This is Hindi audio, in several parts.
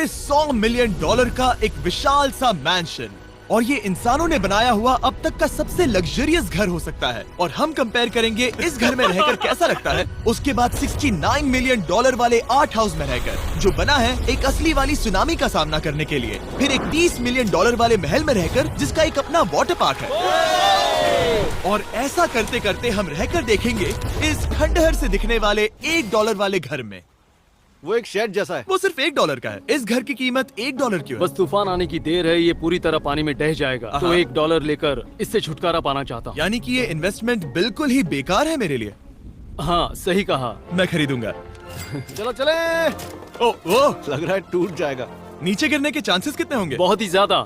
पूरे $100 मिलियन का एक विशाल सा मैंशन, और ये इंसानों ने बनाया हुआ अब तक का सबसे लग्जरियस घर हो सकता है। और हम कंपेयर करेंगे इस घर में रहकर कैसा लगता है उसके बाद $69 मिलियन वाले आर्ट हाउस में रहकर, जो बना है एक असली वाली सुनामी का सामना करने के लिए। फिर एक $30 मिलियन वाले महल में रहकर जिसका एक अपना वाटर पार्क है। और ऐसा करते करते हम रहकर देखेंगे इस खंडहर से दिखने वाले $1 वाले घर में। वो एक शेड जैसा है। वो सिर्फ $1 का है। इस घर की कीमत $1 क्यों है? बस तूफान आने की देर है, ये पूरी तरह पानी में ढह जाएगा, तो $1 लेकर इससे छुटकारा पाना चाहता हूँ। यानी कि ये इन्वेस्टमेंट बिल्कुल ही बेकार है मेरे लिए। हाँ सही कहा। मैं खरीदूंगा। चलो चले। ओ, लग रहा है टूट जाएगा। नीचे गिरने के चांसेस कितने होंगे? बहुत ही ज्यादा।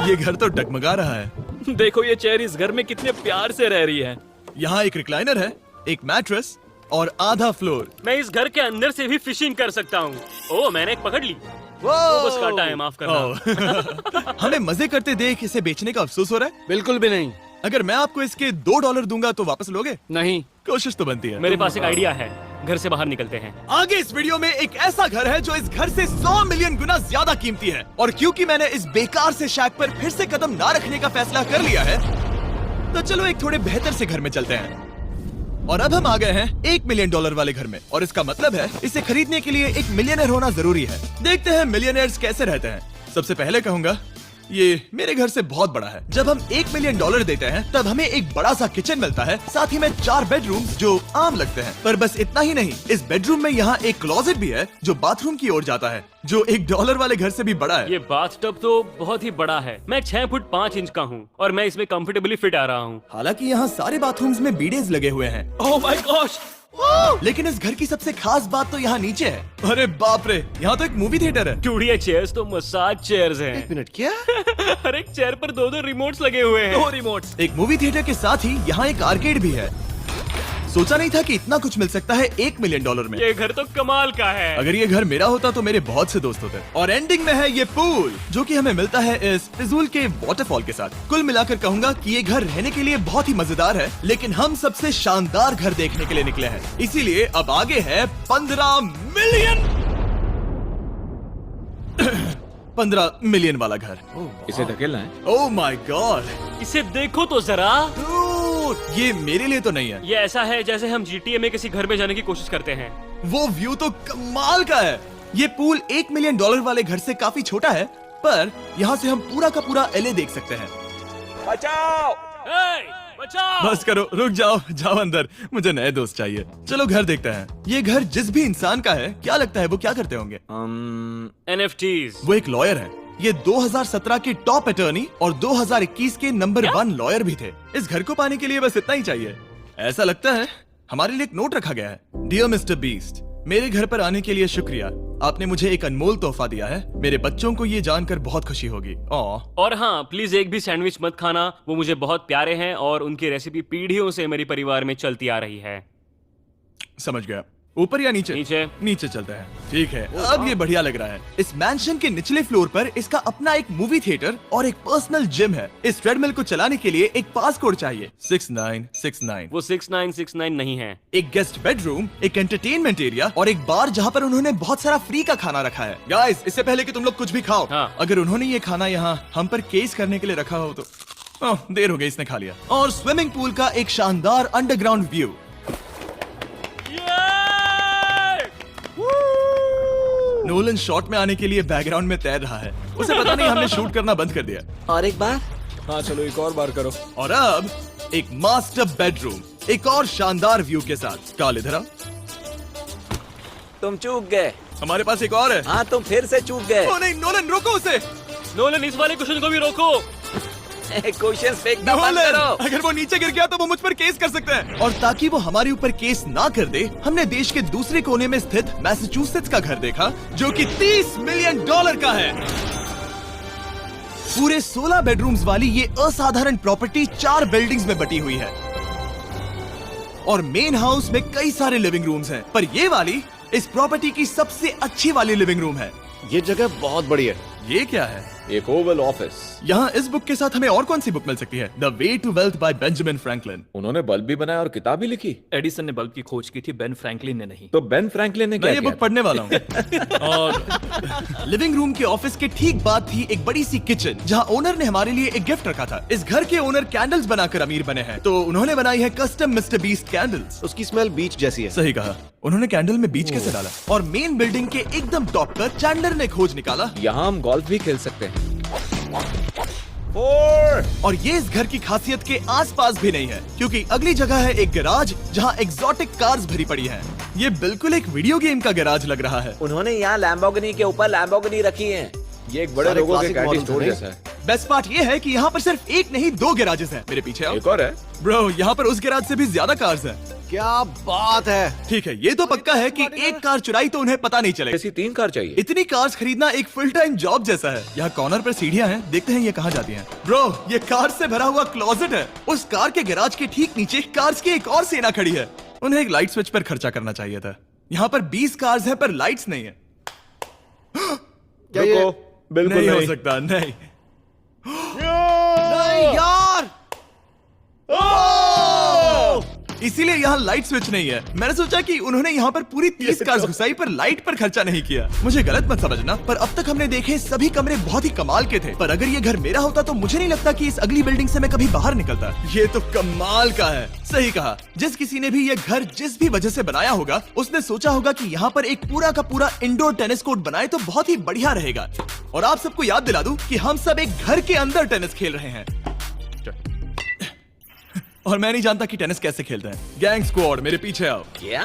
ये घर तो डगमगा रहा है। देखो ये चेयर इस घर में कितने प्यार से रह रही है। यहाँ एक रिक्लाइनर है, एक मैट्रेस और आधा फ्लोर। मैं इस घर के अंदर से भी फिशिंग कर सकता हूँ। ओह मैंने एक पकड़ ली। बस काटा है, माफ करना। हमें मजे करते देख इसे बेचने का अफसोस हो रहा है? बिल्कुल भी नहीं। अगर मैं आपको इसके $2 दूंगा तो वापस लोगे? नहीं। कोशिश तो बनती है। मेरे पास एक आइडिया है, घर से बाहर निकलते हैं। आगे इस वीडियो में एक ऐसा घर है जो इस घर से 100 मिलियन गुना ज्यादा कीमती है। और क्योंकि मैंने इस बेकार से शैक पर फिर से कदम ना रखने का फैसला कर लिया है, तो चलो एक थोड़े बेहतर से घर में चलते हैं। और अब हम आ गए हैं $1 मिलियन वाले घर में, और इसका मतलब है इसे खरीदने के लिए एक मिलियनर होना जरूरी है। देखते हैं मिलियनर्स कैसे रहते हैं। सबसे पहले कहूंगा ये मेरे घर से बहुत बड़ा है। जब हम $1 मिलियन देते हैं तब हमें एक बड़ा सा किचन मिलता है, साथ ही में 4 बेडरूम्स जो आम लगते हैं। पर बस इतना ही नहीं, इस बेडरूम में यहाँ एक क्लोजेट भी है जो बाथरूम की ओर जाता है, जो $1 वाले घर से भी बड़ा है। ये बाथटब तो बहुत ही बड़ा है। मैं 6 फुट 5 इंच का हूँ और मैं इसमें कंफर्टेबली फिट आ रहा हूँ। हालांकि यहाँ सारे बाथरूम्स में बीडेज लगे हुए हैं। Oh my gosh! लेकिन इस घर की सबसे खास बात तो यहाँ नीचे है। अरे बाप रे, यहाँ तो एक मूवी थिएटर है। टूडिया चेयर्स तो मसाज चेयर्स हैं। एक मिनट, क्या? हर एक चेयर पर 2-2 रिमोट्स लगे हुए हैं। 2 रिमोट्स। एक मूवी थिएटर के साथ ही यहाँ एक आर्केड भी है। सोचा नहीं था कि इतना कुछ मिल सकता है $1 मिलियन में। ये घर तो कमाल का है। अगर ये घर मेरा होता तो मेरे बहुत से दोस्त होते। और एंडिंग में है ये पूल, जो कि हमें मिलता है इस फिजूल के वाटरफॉल के साथ। कुल मिलाकर कहूंगा कि ये घर रहने के लिए बहुत ही मजेदार है, लेकिन हम सबसे शानदार घर देखने के लिए निकले हैं। इसीलिए अब आगे है 15 मिलियन वाला घर। इसे धकेलना है। ओह माय गॉड, इसे देखो तो जरा। ये मेरे लिए तो नहीं है। ये ऐसा है जैसे हम GTA में किसी घर में जाने की कोशिश करते हैं। वो व्यू तो कमाल का है। ये पूल $1 मिलियन वाले घर से काफी छोटा है, पर यहाँ से हम पूरा का पूरा LA देख सकते हैं। बचाओ! बचाओ! बस करो, रुक जाओ, जाओ अंदर, मुझे नए दोस्त चाहिए। चलो घर देखते हैं। ये घर जिस भी इंसान का है, क्या लगता है वो क्या करते होंगे? NFTs। वो एक लॉयर है। ये 2017 के टॉप अटर्नी और 2021 के नंबर 1 लॉयर भी थे। इस घर को पाने के लिए बस इतना ही चाहिए। ऐसा लगता है हमारे लिए एक नोट रखा गया है। डियर मिस्टर बीस्ट, मेरे घर पर आने के लिए शुक्रिया। आपने मुझे एक अनमोल तोहफा दिया है। मेरे बच्चों को ये जानकर बहुत खुशी होगी। और हाँ, प्लीज एक भी सैंडविच मत खाना, वो मुझे बहुत प्यारे हैं और उनकी रेसिपी पीढ़ियों से मेरे परिवार में चलती आ रही है। समझ गया। ऊपर या नीचे? नीचे। नीचे चलते हैं। ठीक है, अब ये बढ़िया लग रहा है। इस मैंशन के निचले फ्लोर पर इसका अपना एक मूवी थिएटर और एक पर्सनल जिम है। इस ट्रेडमिल को चलाने के लिए एक पास कोड चाहिए, 6969। वो 6969 नहीं है। एक गेस्ट बेडरूम, एक एंटरटेनमेंट एरिया और एक बार जहाँ पर उन्होंने बहुत सारा फ्री का खाना रखा है। गाइस, इससे पहले कि तुम लोग कुछ भी खाओ, अगर उन्होंने ये खाना यहाँ हम पर केस करने के लिए रखा हो तो देर हो गई, इसने खा लिया। और स्विमिंग पूल का एक शानदार अंडरग्राउंड व्यू। नोलन शॉट में आने के लिए बैकग्राउंड में तैर रहा है। उसे पता नहीं हमने शूट करना बंद कर दिया। और एक बार? हाँ चलो एक और बार करो। और अब एक मास्टर बेडरूम, एक और शानदार व्यू के साथ। काल इधर आओ। तुम चूक गए। हमारे पास एक और है। हाँ, तुम फिर से चूक गए। ओ नहीं, नोलन रोको उसे। नोलन, इस वाले क्वेश्चन को भी रोको। क्वेश्चन फेंकना बंद करो। अगर वो नीचे गिर गया तो वो मुझ पर केस कर सकते हैं। और ताकि वो हमारे ऊपर केस ना कर दे, हमने देश के दूसरे कोने में स्थित मैसाचुसेट्स का घर देखा, जो कि $30 मिलियन का है। पूरे 16 बेडरूम्स वाली ये असाधारण प्रॉपर्टी 4 बिल्डिंग्स में बटी हुई है और मेन हाउस में कई सारे लिविंग रूम्स हैं, पर ये वाली इस प्रॉपर्टी की सबसे अच्छी वाली लिविंग रूम है। ये जगह बहुत बड़ी है। ये क्या है? एक ओवल ऑफिस। यहाँ इस बुक के साथ हमें और कौन सी बुक मिल सकती है? The way to wealth by Benjamin Franklin. उन्होंने बल्ब भी बनाया और किताब भी लिखी। एडिसन ने बल्ब की खोज की थी, बेन फ्रैंकलिन ने नहीं। तो बेन फ्रैंकलिन ने मैं क्या ये किया? बुक पढ़ने वाला हूँ। और लिविंग रूम के ऑफिस के ठीक बाद थी एक बड़ी सी किचन, जहाँ ओनर ने हमारे लिए एक गिफ्ट रखा था। इस घर के ओनर कैंडल्स बनाकर अमीर बने हैं, तो उन्होंने बनाई है कस्टम मिस्टर बीस्ट कैंडल्स। उसकी स्मेल बीच जैसी है। सही कहा। उन्होंने कैंडल में बीच कैसे डाला? और मेन बिल्डिंग के एकदम टॉप पर चैंडलर ने खोज निकाला। यहाँ हम गोल्फ भी खेल सकते हैं। 4 और ये इस घर की खासियत के आसपास भी नहीं है, क्योंकि अगली जगह है एक गैराज जहाँ एग्जॉटिक कार्स भरी पड़ी हैं। ये बिल्कुल एक वीडियो गेम का गैराज लग रहा है। उन्होंने यहाँ लैम्बोर्गिनी के ऊपर लैम्बोर्गिनी रखी है। ये एक बड़े सारे लोगों के classic कैंटीन models स्टोर हैं। जैसा है। बेस्ट पार्ट ये है कि यहाँ पर सिर्फ एक नहीं 2 गैराजेस हैं। मेरे पीछे आओ। एक और है। ब्रो, यहाँ पर उस गैराज से भी ज्यादा कार्स हैं। क्या बात है। ठीक है, ये तो पक्का है कि एक कार चुराई तो उन्हें पता नहीं चलेगा। ऐसी 3 कार चाहिए। इतनी कार्स खरीदना एक फुल टाइम जॉब जैसा है। यहाँ कॉर्नर पर सीढ़ियाँ हैं, देखते हैं ये कहाँ जाती हैं। ब्रो, ये कार से भरा हुआ क्लोजेट है। उस कार के गैराज के ठीक नीचे कार्स की एक और सेना खड़ी है। उन्हें एक लाइट स्विच पर खर्चा करना चाहिए था। यहाँ पर 20 कार्स हैं पर लाइट्स नहीं है। क्या ये रुको, बिल्कुल नहीं हो नहीं। सकता, नहीं। नहीं यार। इसीलिए यहाँ लाइट स्विच नहीं है। मैंने सोचा कि उन्होंने यहाँ पर पूरी 30 कार्स घुसाई पर लाइट पर खर्चा नहीं किया। मुझे गलत मत समझना, पर अब तक हमने देखे सभी कमरे बहुत ही कमाल के थे। पर अगर ये घर मेरा होता तो मुझे नहीं लगता कि इस अगली बिल्डिंग से मैं कभी बाहर निकलता। ये तो कमाल का है। सही कहा। जिस किसी ने भी ये घर जिस भी वजह से बनाया होगा, उसने सोचा होगा कि यहाँ पर एक पूरा का पूरा इंडोर टेनिस कोर्ट बनाए तो बहुत ही बढ़िया रहेगा। और आप सबको याद दिला दूं कि हम सब एक घर के अंदर टेनिस खेल रहे हैं। और मैं नहीं जानता कि टेनिस कैसे खेलते हैं। गैंग स्क्वाड, मेरे पीछे आओ। क्या?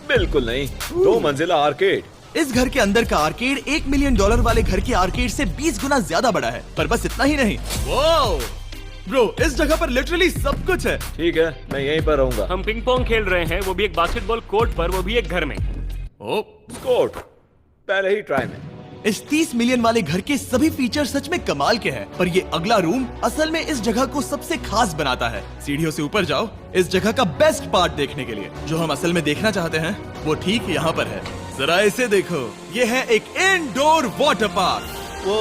बिल्कुल नहीं। 2 मंजिला आर्केड। इस घर के अंदर का आर्केड $1 मिलियन वाले घर के आर्केड से 20 गुना ज्यादा बड़ा है। पर बस इतना ही नहीं। वाओ! ब्रो, इस जगह पर लिटरली सब कुछ है। ठीक है, मैं यहीं पर रहूंगा। हम पिंग पोंग खेल रहे हैं, वो भी एक बास्केटबॉल कोर्ट पर, वो भी एक घर में। ओ, स्कोर पहले ही ट्राई में। इस 30 मिलियन वाले घर के सभी फीचर सच में कमाल के हैं, पर ये अगला रूम असल में इस जगह को सबसे खास बनाता है। सीढ़ियों से ऊपर जाओ इस जगह का बेस्ट पार्ट देखने के लिए। जो हम असल में देखना चाहते हैं वो ठीक यहाँ पर है। जरा इसे देखो, ये है एक इंडोर वाटर पार्क। वो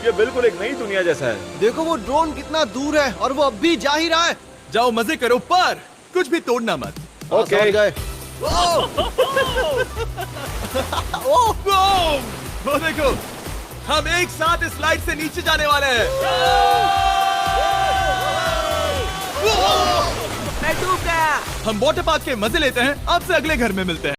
ये बिल्कुल एक नई दुनिया जैसा है। देखो वो ड्रोन कितना दूर है और वो अब भी जा ही रहा है। जाओ मजे करो, पर कुछ भी तोड़ना मत। ओके। समझ गए। वो देखो, हम एक साथ इस लाइट से नीचे जाने वाले हैं। मैं डूब गया। हम वाटर पार्क के मजे लेते हैं। आपसे अगले घर में मिलते हैं।